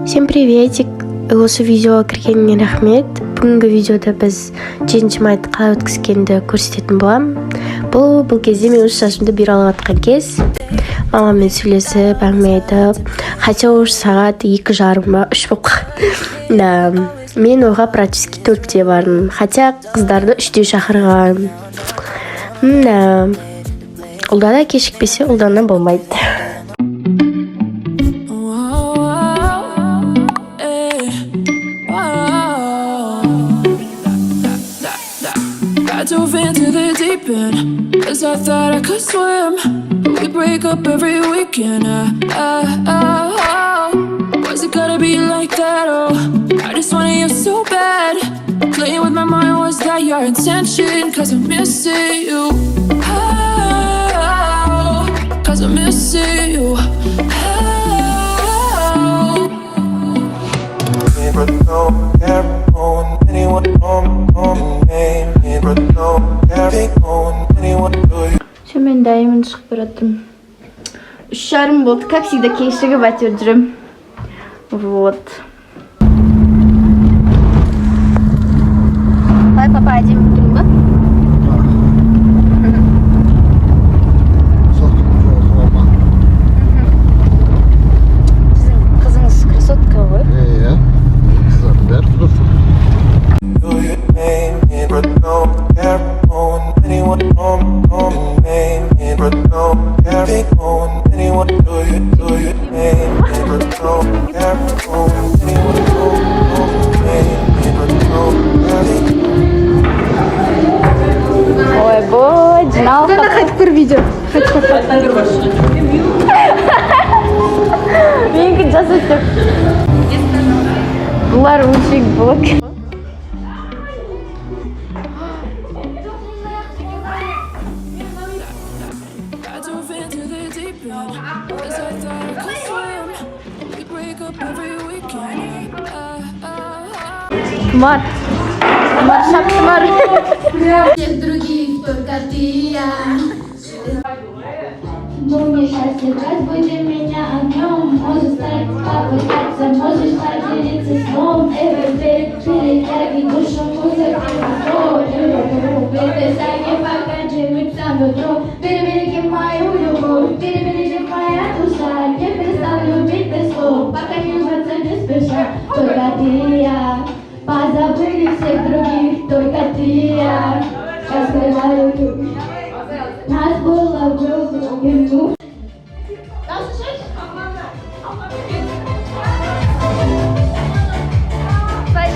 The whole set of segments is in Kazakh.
Всем приветик. Осы видеоға кіргеніңе рахмет. Бүгінгі видеода біз 7 майды қалай өткізгенді көрсететін боламын. Бұл кезде мен өз шашымды бұйра алып жатқан кез. Мамаммен сөйлесіп, әңгіме айтып, хотя уже сағат 2:30 ба 3 болып қалды. Мен оға практически 4-те бардым. Хотя қыздарды 3-те шақырған. Ұлдана кешікпесе ұлдана болмайды. I dove into the deep end, 'cause I thought I could swim. But we break up every weekend. Was it gotta be like that? Oh, I just wanted you so bad. Playing with my mind, was that your intention? 'Cause I'm missing you. Oh, 'cause I'm missing you. Мен дайымын шығып баратырмын. 3:30 болды. Как всегда кешігіп әйтеуір жүрем. Вот. Қалай папа, әдемі тұрмын ба? Сіздің қызыңыз красотка ғой? Иә. Қыздардың бәрі тұрсын. Ой, бой, жинал. Хоть көр видео. Менікі жасайды. Бұлар өшек болды. I dove into the deep end, 'cause I thought I could swim. We break up every weekend. Мар. Мар, шапты мар. Всех других только ты я. Ну не счастье, разбуди меня огнем. Можешь стать поклоняться, можешь поделиться сном. Everyday, перетягивай душу музыки на сон. Писание покачивается нутро. Перебереги мою любовь, перебереги моя душа. Я перестану любить без слов, пока не рваться не спеша. Только ты и я. Позабыли всех других, только ты и я. Раскрываю любовь. Нас было друг другу. Say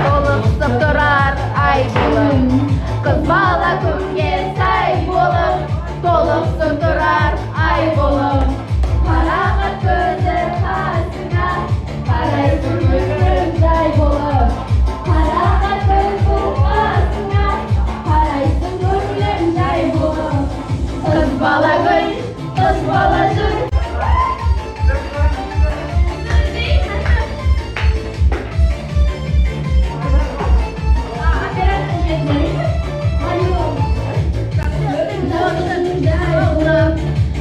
болып тұрар ай болып. Қыз бала күнге сай болып, толықсып тұрар ай болып. Қараңғы көзі қасыңа, қарайсың күлімжай болып. Қараңғы көзі қасыңа, қарайсың күлімжай болып. Қыз бала гүл, қыз бала жүр.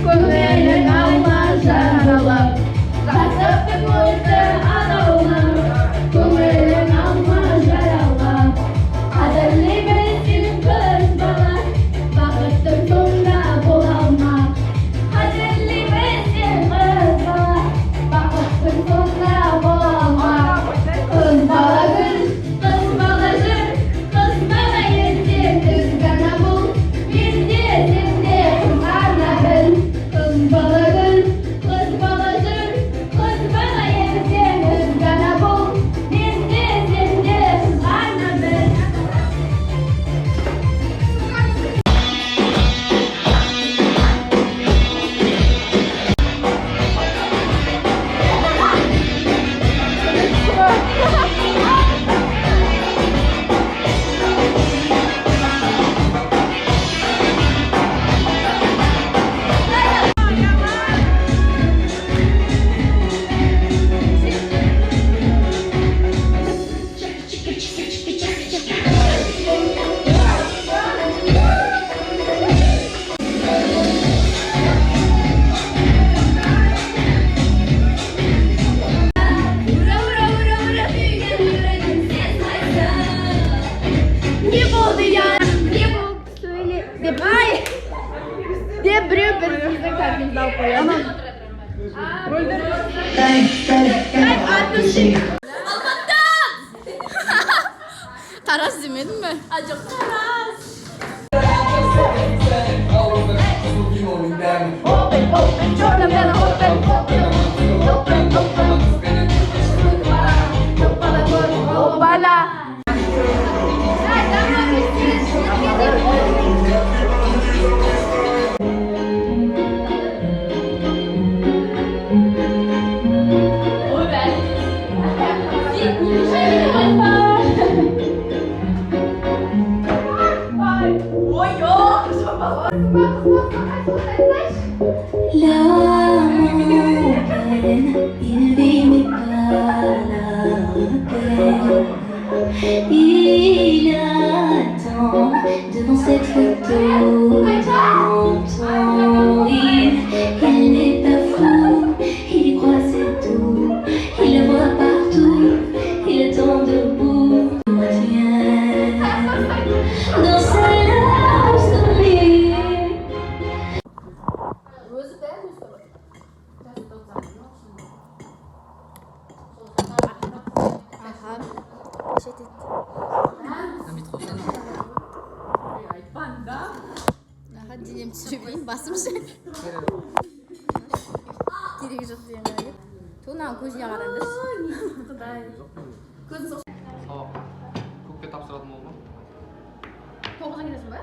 Көңілің алма жаралап, қасыптың өзі анаулап. Көңілің алма жаралап, қадірлей білсін қыз бала, бақыттың соңында бола алмақ. Қадірлей білсін қыз бала, бақыттың соңында бола алмақ. Қыз бала гүл, қыз бала жүр, қыз бала ертең біз ғана бұл. Менде сенде қыз ғана біл. Қыз бала гүл, қыз бала жүр, қыз бала ертең біз ғана бұл. Менде сенде қыз ғана біл. Taras demedin mi? Acık Taras. L'amour peine, il vit pas la peine. Il attend devant cette photo longtemps. Il n'est pas fou, il y croit c'est tout. Il la voit partout, il attend debout. Tiens, dans sa love story. Dinleyeyim çiftliğin basmış. Geri gidiyor diye geldi. Tuğla koşu yağarındır. 국회 탑스라도 먹어? Topuza gidiyorsun be.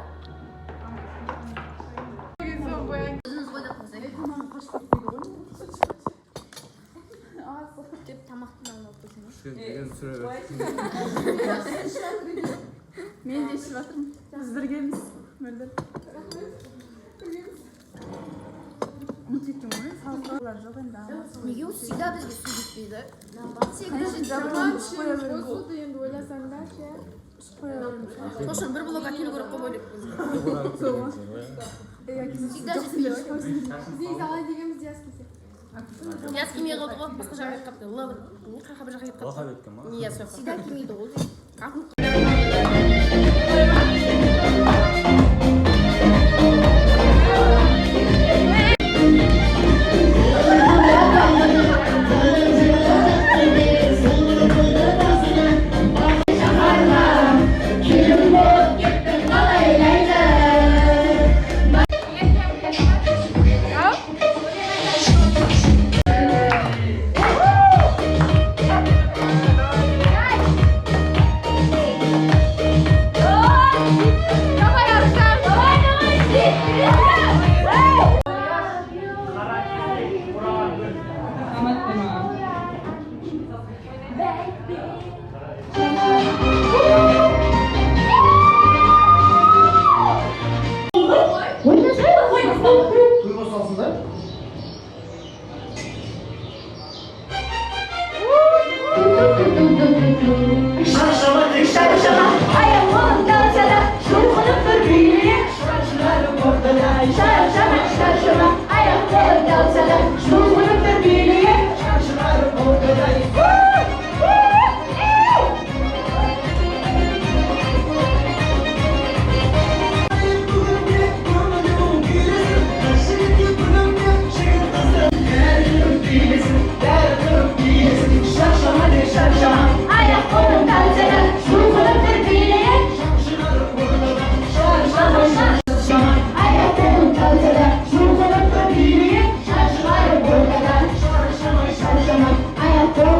Gözünüz boyda kızı. Tamam. Men de ishlatdim. Sizlargamiz. Mölder. Unuttum onu. Sağlıklar yok endi. Nega u всегда bizga suv yutmaydi? O'zida endi o'ylasanglar-chi. To'shin bir blok akil ko'rib qo'yib Всегда Ziyzala degimiz yazkisi. Yaz kimga qildi? Boshqa joyga qildi. Lavr. Qanaqa bir joyga qildi? Vaha o'tganmi? Niye so'q? Sida kimga bo'ldi? Duyması aslında. I am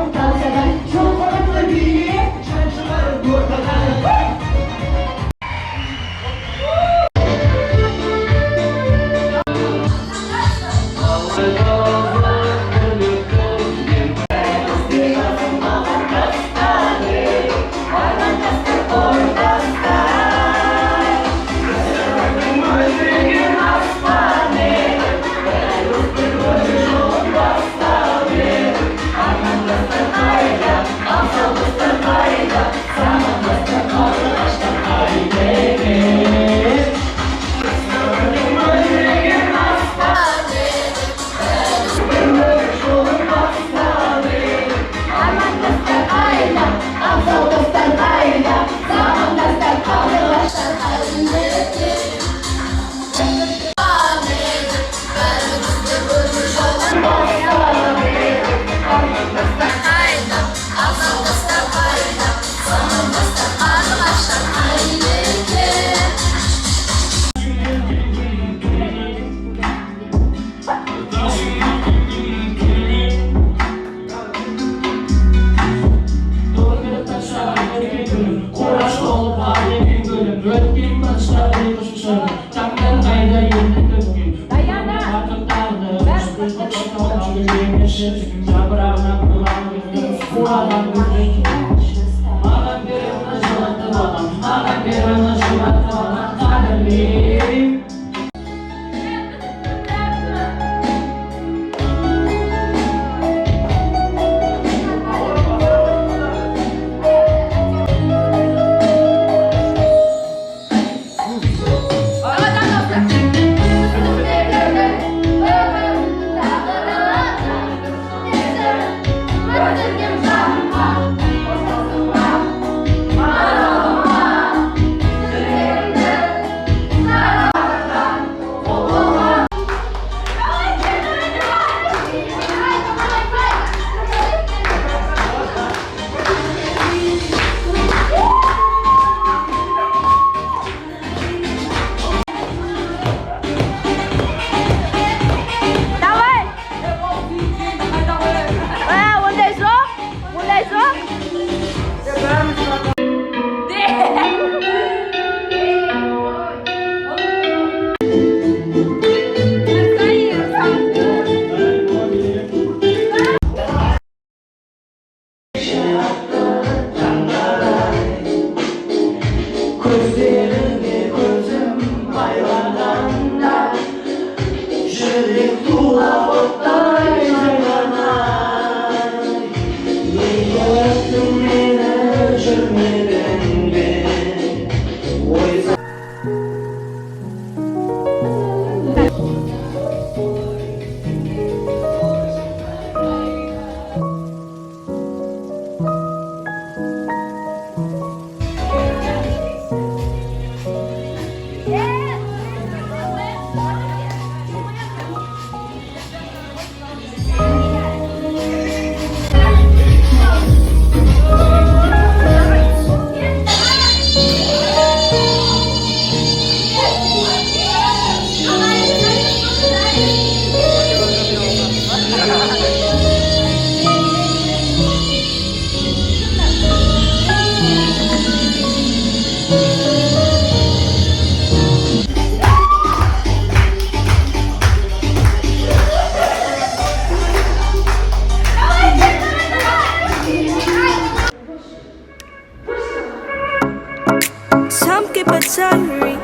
Some keep it diary,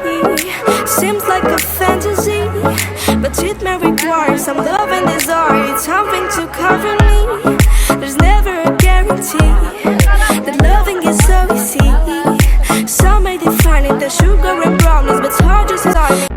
seems like a fantasy, but it may require some love and desire, something to cover me. There's never a guarantee that loving is so easy. Some may define it as sugar and brownies, but it's hard to say.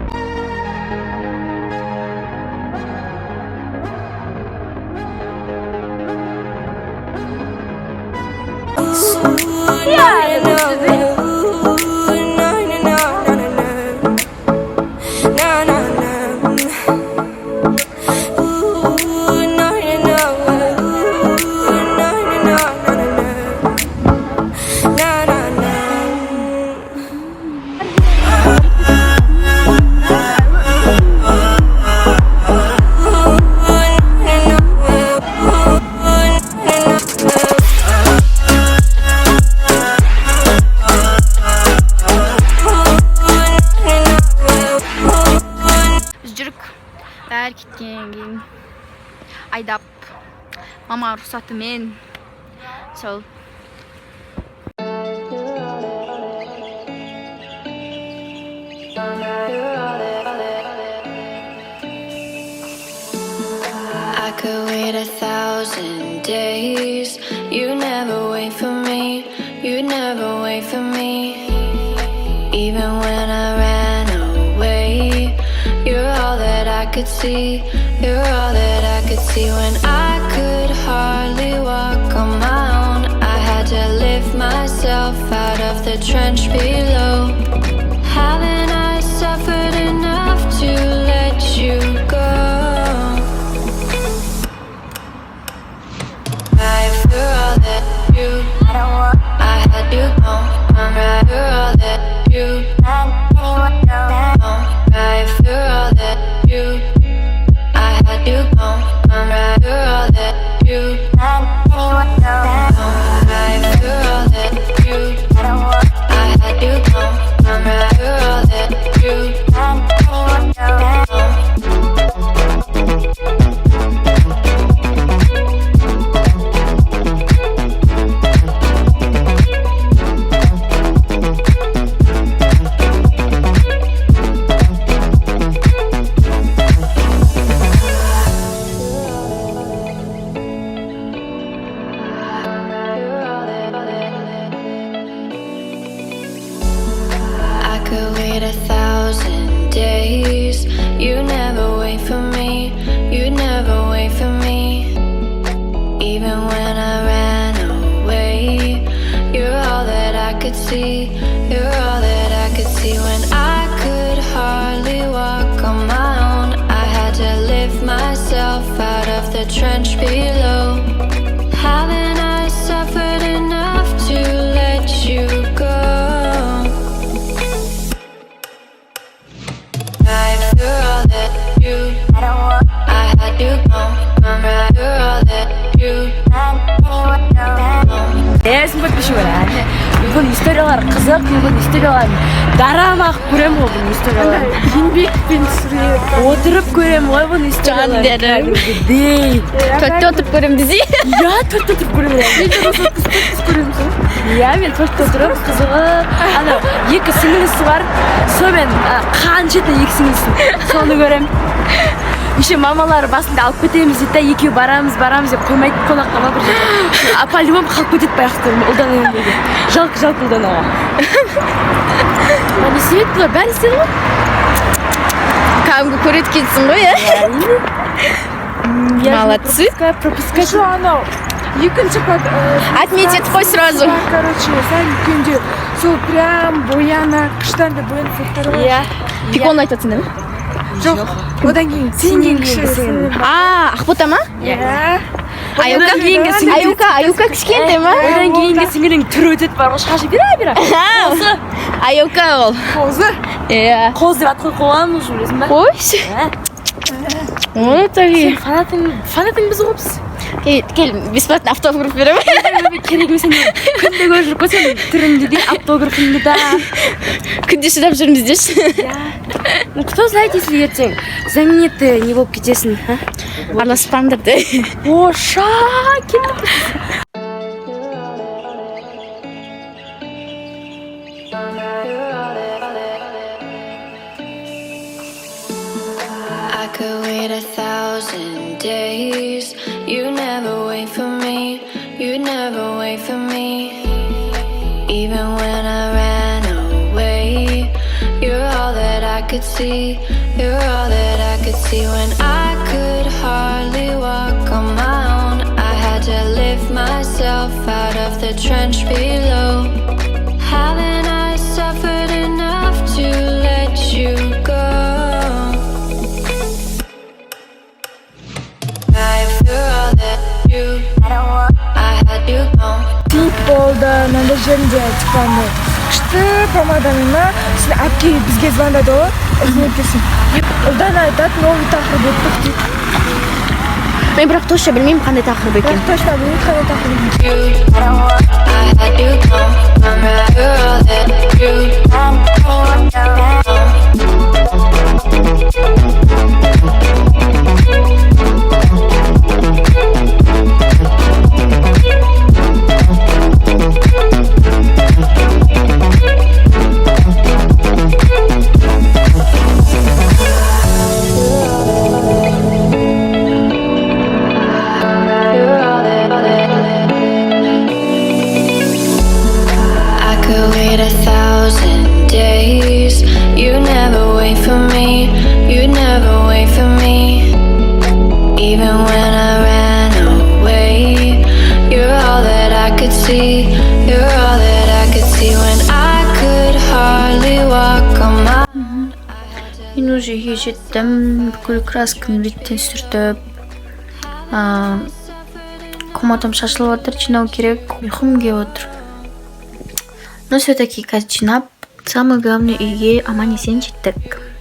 Berkitgin айдап мама рұқсатымен сол I could wait 1,000 days. You never wait for me. You never wait for me. Even when I ran away, you're all that I could see. You're all that I could see. When I could hardly walk on my own, I had to lift myself out of the trench below. Haven't I suffered enough to let you go? You're all that you, I had you gone. I'm right. You're all that you, right. You're all that you, I had you gone. I'm right. You're all that you, right. You're all that you, I had you gone. I'm right. You're all that you, wait 1,000 days. You never wait for me. You never wait for me. Even when I ran away, you're all that I could see. You're all that I could see. When I could hardly walk on my own, I had to lift myself out of the trench below. Haven't I suffered enough to let you go? You're all that you, I had you gone. You're all that you. Сымбат бишевар. Бұл историялар қызық, бұл историялар дарама көрем ғой бұл историялар. Еңбекпен сүріп, отырып көрем ғой бұл историялар. Дей. Төртте отырып көрем десе. Я төртте отырып көрем. Я мен төртте отырып қызығы. Ана екі сіңілісі бар. Сонымен қаншеті екі сіңілісін. Соны көрем. Еще мамалар басында алып кетеміз дейді, екеу барамыз деп қоймайды қонаққа бір жерде. По-любому қалып кетеді баяқтыр ұлдан өмірге. Жалко ұлдан аға. Не себет бұлар? Бәрі істеді ғой? Кәдімгі көреді кетсін ғой, Молодцы. Пропуска. Что анау? Екінші Отметь етіп қой сразу. Короче, сәл үлкенде сол прям бояна, қыштанды бояна. Иә. Пикон айтатын, да? Жоқ. Одан кейін сенен кіші. Ақбота ма? Иә. Аюка кішкентай ма? Одан кейінгі сіңілің түрі өтеді бар ғой, шашы бира. Қозы. Аюка ол. Қозы? Иә. Қоз деп атқой қоғамыз жүресің ба? Қойшы. Оны тағы. Фанатың біз ғопсыз. Кел, бесплатно автограф берем. Керек емес сен күнде көріп қойсаң түріңді де автографыңды да. Күнде шыдап жүрміз деші. Ну кто знает, если ертең знаменитый не болып кетесің, а? Араласпаңдар да. Оша, келді. I could wait 1,000 days. You never wait for me. You never wait for me. Even when I ran away, you're all that I could see. You're all that I could see. When I could hardly walk on my own, I had to lift myself out of the trench below. Haven't I suffered enough to let you go? Болды, мынандай жерінде типа күшті помадамен сені әпке бізге звондады ғой, қызметкерсің. Ұлдан айтады, новый тақырып өттік дейді. Мен бірақ точно білмеймін қандай тақырып екен. Бірақ точно білмеймін қандай тақырып wait 1,000 days. You never wait for me. You never wait for me. Even when I ran away, you're all that I could see. You're all that I could see. When I could hardly walk on my own. Мен уже үйге жеттім. Бүкіл красканы беттен сүртіп. Коматам шашылып отыр, жинау керек. Ұйқым келіп отыр. Но все-таки жинап, самое главное, үйге аман-есен жеттік.